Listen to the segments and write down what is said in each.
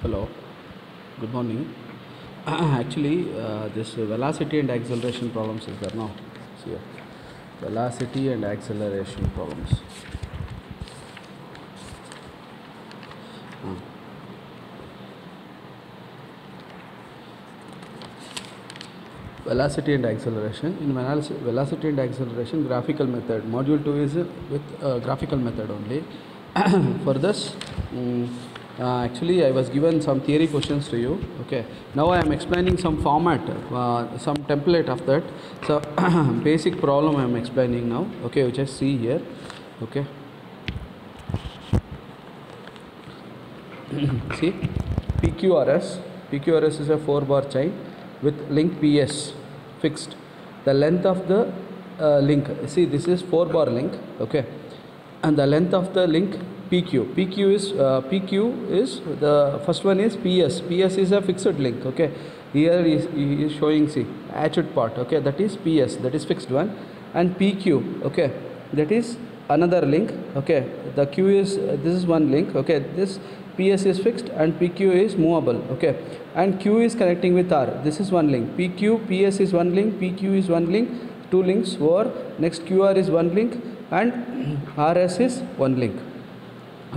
Hello, good morning. Actually, this velocity and acceleration problems is there now. See here, velocity and acceleration problems. Velocity and acceleration. In velocity and acceleration, graphical method. Module 2 is with graphical method only. For this, actually I was given some theory questions to you. Okay, now I am explaining some format, some template of that. So basic problem I am explaining now. Okay, you just see here. Okay, see PQRS is a 4-bar chain with link PS fixed. The length of the link, see this is 4-bar link. Okay, and the length of the link PQ is the first one is PS is a fixed link. Okay, here he is showing, see, hatched part. Okay, that is PS, that is fixed one, and PQ, okay, that is another link. Okay, the Q is this is one link. Okay, this PS is fixed and PQ is movable. Okay, and Q is connecting with R. This is one link. PS is one link, PQ is one link, two links over. Next QR is one link and RS is one link.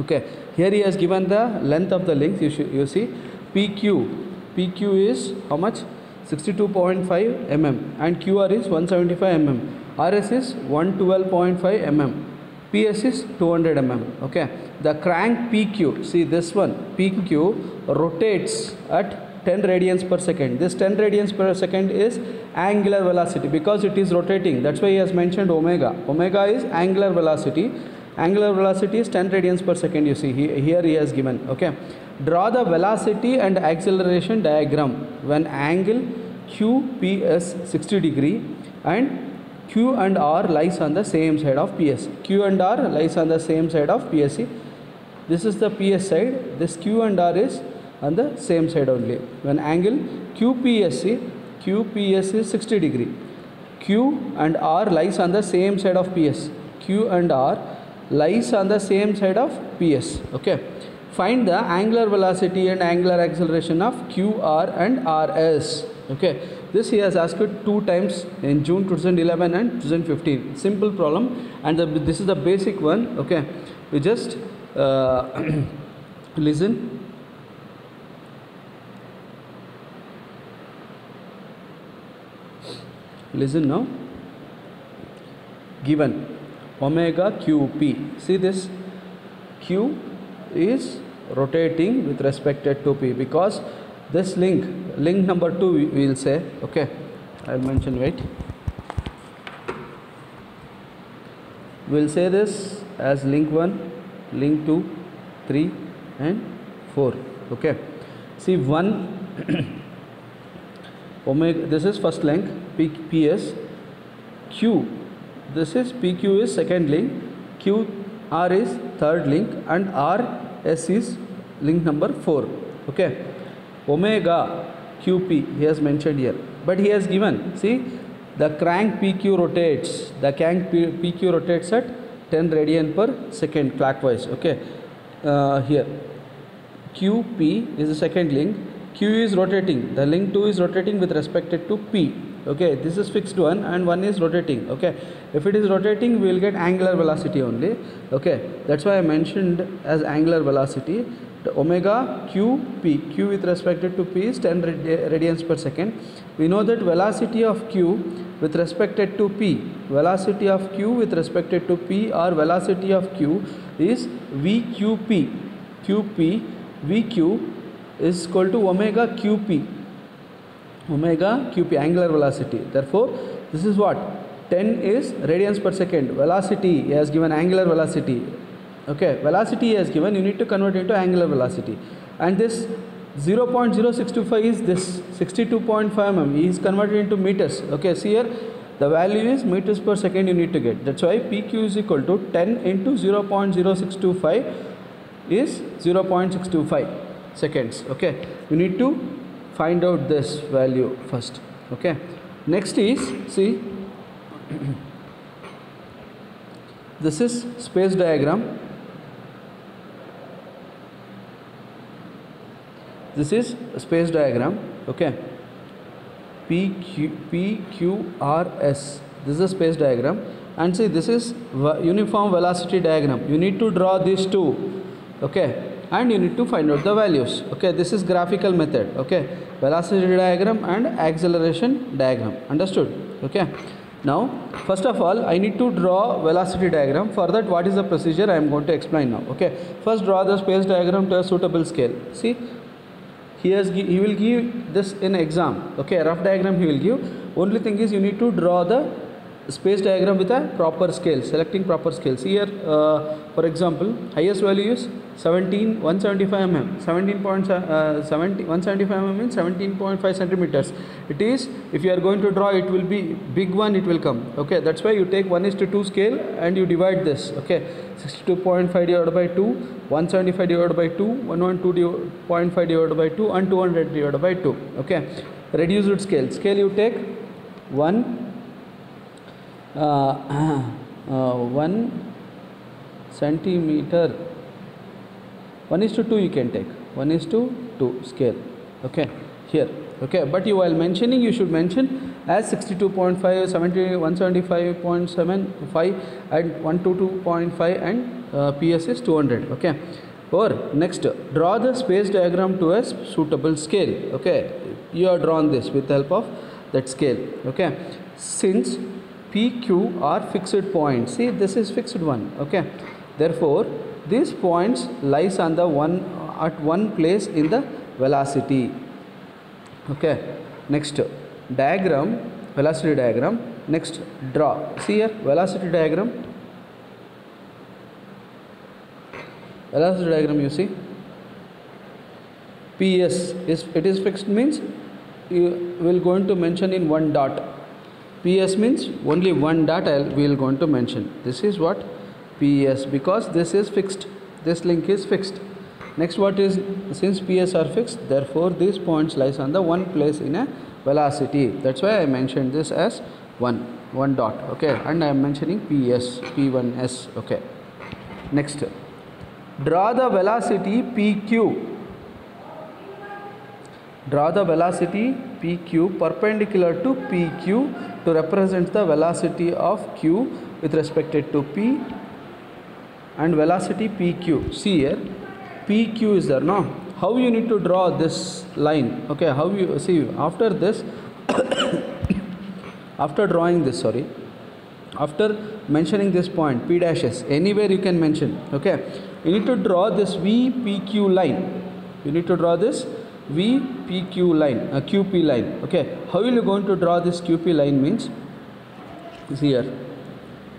Okay, here he has given the length of the link. You see PQ is how much? 62.5 mm and QR is 175 mm. RS is 112.5 mm. PS is 200 mm. Okay, the crank PQ, see this one, PQ rotates at 10 radians per second. This 10 radians per second is angular velocity because it is rotating. That's why he has mentioned omega. Omega is angular velocity. Angular velocity is 10 radians per second. You see here he has given. Okay, draw the velocity and acceleration diagram when angle QP is 60 degree and Q and R lies on the same side of PS. Q and R lies on the same side of PSC. This is the PS side. This Q and R is on the same side only. When angle QPS is 60 degree. Q and R lies on the same side of PS. Q and R lies on the same side of PS. Okay. Find the angular velocity and angular acceleration of QR and RS. Okay. This he has asked it 2 times in June 2011 and 2015. Simple problem, and this is the basic one. Okay, you just listen. Listen now. Given omega QP. See this Q is rotating with respect to P because this link number 2 we will say. Okay, I'll mention, wait, we'll say this as link 1, link 2, 3 and 4. Okay, see 1 omega, this is first link PS. Q, this is PQ is second link, QR is third link and RS is link number 4. Okay, omega QP he has mentioned here, but he has given, see, the crank PQ rotates, the crank PQ rotates at 10 radian per second clockwise. Okay, here QP is the second link, Q is rotating, the link 2 is rotating with respect to P. Okay, this is fixed one and one is rotating. Okay, if it is rotating we will get angular velocity only. Okay, that's why I mentioned as angular velocity. The omega QP, Q with respect to P is 10 radians per second. We know that velocity of Q with respect to P, velocity of Q with respect to P or velocity of Q is VQP. VQ is equal to omega QP. Omega QP, angular velocity. Therefore, this is what? 10 is radians per second. Velocity, he has given angular velocity. Okay, velocity he has given, you need to convert into angular velocity. And this 0.0625 is this 62.5 mm. He is converted into meters. Okay, see here, the value is meters per second you need to get. That's why PQ is equal to 10 into 0.0625 is 0.625 seconds. Okay, you need to find out this value first. Okay, next is, see, this is space diagram. This is space diagram. Okay, PQRS. This is a space diagram, and see, this is uniform velocity diagram. You need to draw these two, okay, and you need to find out the values. Okay, this is graphical method. Okay, velocity diagram and acceleration diagram. Understood? Okay. Now, first of all, I need to draw velocity diagram. For that, what is the procedure? I am going to explain now. Okay, first draw the space diagram to a suitable scale. See, he will give this in exam. Okay, rough diagram he will give. Only thing is, you need to draw the space diagram with a proper scale, selecting proper scales. Here, for example, highest value is 175 mm. 175 mm means 17.5 centimeters. It is, if you are going to draw, it will be big one, it will come. Okay, that's why you take 1:2 scale and you divide this. Okay, 62.5 divided by 2, 175 divided by 2, 112.5 divided by 2, and 200 divided by 2. Okay, reduced scale. Scale you take 1 centimeter. 1:2 you can take. 1:2 scale. Okay, here. Okay, but you while mentioning, you should mention as 62.5, 175.75 and 122.5 and PS is 200. Okay, or next, draw the space diagram to a suitable scale. Okay, you have drawn this with the help of that scale. Okay, since PQ are fixed points, see, this is fixed one. Okay, therefore these points lies on the one place in the velocity. Okay, next diagram, velocity diagram. Next, draw. See here, velocity diagram. Velocity diagram, you see, PS is, it is fixed means you will going to mention in one dot. PS means only one dot we will going to mention. This is what PS, because this is fixed, this link is fixed. Next, what is, since PS are fixed, therefore these points lies on the one place in a velocity. That's why I mentioned this as one dot. Okay, and I am mentioning PS, P1S. Okay, next, draw the velocity PQ. Draw the velocity PQ perpendicular to PQ to represent the velocity of Q with respect to P, and velocity PQ. See here, PQ is there, no? How you need to draw this line? Okay, how you see, after this after drawing this, sorry, after mentioning this point P dashes, anywhere you can mention. Okay, you need to draw this VPQ line. You need to draw this VPQ line, QP line. Okay, how are you going to draw this QP line? Means, see here,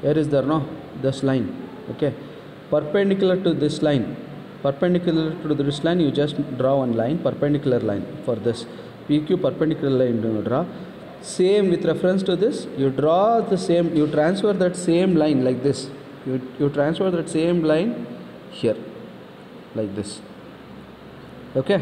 here is there, no, this line. Okay, perpendicular to this line, perpendicular to this line, you just draw one line, perpendicular line for this PQ, perpendicular line you draw. Same with reference to this, you draw the same, you transfer that same line like this. You transfer that same line here like this. Okay,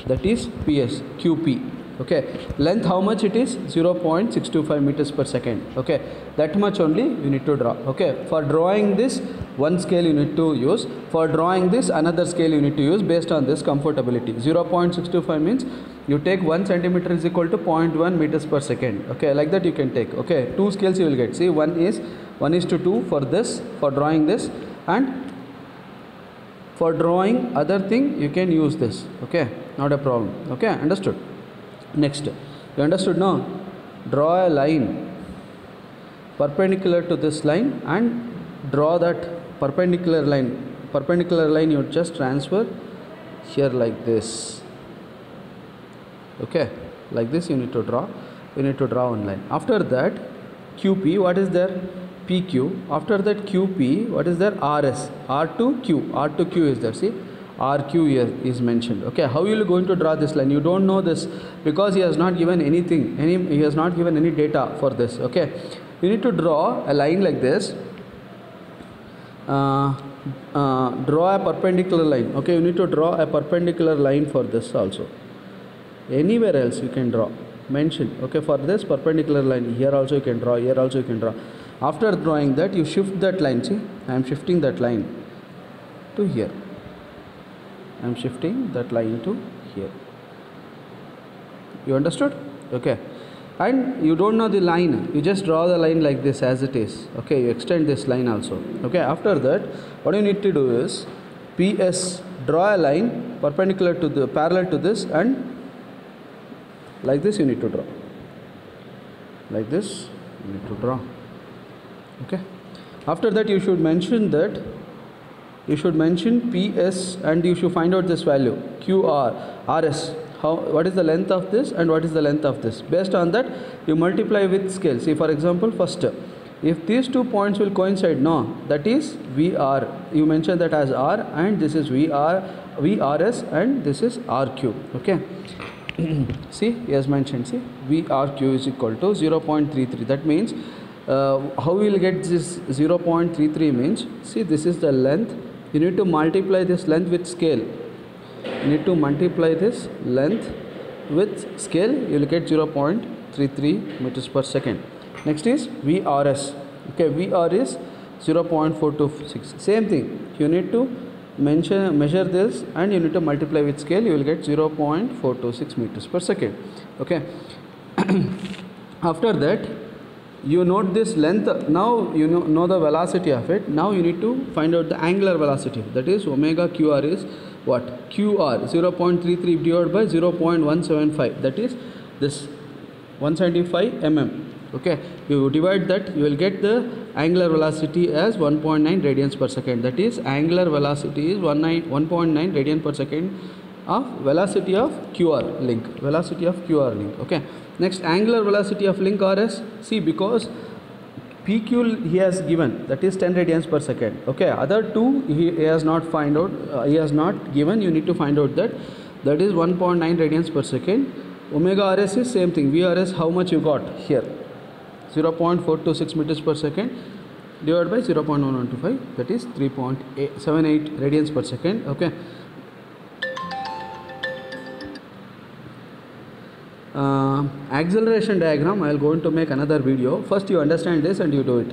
that is PS, QP. Okay, length how much it is? 0.625 meters per second. Okay, that much only you need to draw. Okay, for drawing this, one scale you need to use. For drawing this, another scale you need to use based on this comfortability. 0.625 means you take 1 centimeter is equal to 0.1 meters per second. Okay, like that you can take. Okay, two scales you will get. See, 1:2 for this, for drawing this, and for drawing other thing you can use this. Okay, not a problem. Okay, understood. Next, you understood now? Draw a line perpendicular to this line and draw that perpendicular line. Perpendicular line you just transfer here like this. Okay, like this you need to draw. You need to draw one line. After that, QP, what is there? PQ. After that, QP, what is there? RS. R2Q. R2Q is there. See, RQ here is mentioned. Okay, how you are going to draw this line? You don't know this because he has not given anything. He has not given any data for this. Okay, you need to draw a line like this. Draw a perpendicular line. Okay, you need to draw a perpendicular line for this also. Anywhere else you can draw. Mention. Okay, for this perpendicular line here also you can draw. Here also you can draw. After drawing that, you shift that line. See, I am shifting that line to here. I am shifting that line to here. You understood? Okay. And you don't know the line, you just draw the line like this as it is. Okay, you extend this line also. Okay, after that what you need to do is PS, draw a line perpendicular to the parallel to this, and like this you need to draw. Like this you need to draw. Okay. After that you should mention PS, and you should find out this value QR, RS. What is the length of this and what is the length of this? Based on that you multiply with scale. See, for example, first if these 2 points will coincide, no, that is VR, you mention that as R, and this is VRS, and this is RQ. Okay. See, he has mentioned, see, VRQ is equal to 0.33. that means how we will get this 0.33 means, see, this is the length, you need to multiply this length with scale. You need to multiply this length with scale, you will get 0.33 meters per second. Next is VRS. Okay, VR is 0.426. Same thing, you need to measure this and you need to multiply with scale, you will get 0.426 meters per second. Okay. After that you note this length. Now you know the velocity of it. Now you need to find out the angular velocity, that is omega QR is what? QR 0.33 divided by 0.175, that is this 175 mm. Okay, you divide that, you will get the angular velocity as 1.9 radians per second. That is angular velocity is 1.9 radian per second of velocity of QR link. Velocity of QR link. Okay. Next, angular velocity of link RS. See, because PQ he has given, that is 10 radians per second. Okay, other two he has not find out, he has not given, you need to find out that, that is 1.9 radians per second. Omega RS is same thing, VRS how much you got here, 0.426 meters per second divided by 0.1125, that is 3.78 radians per second. Okay. Acceleration diagram I will going to make another video. First you understand this and you do it.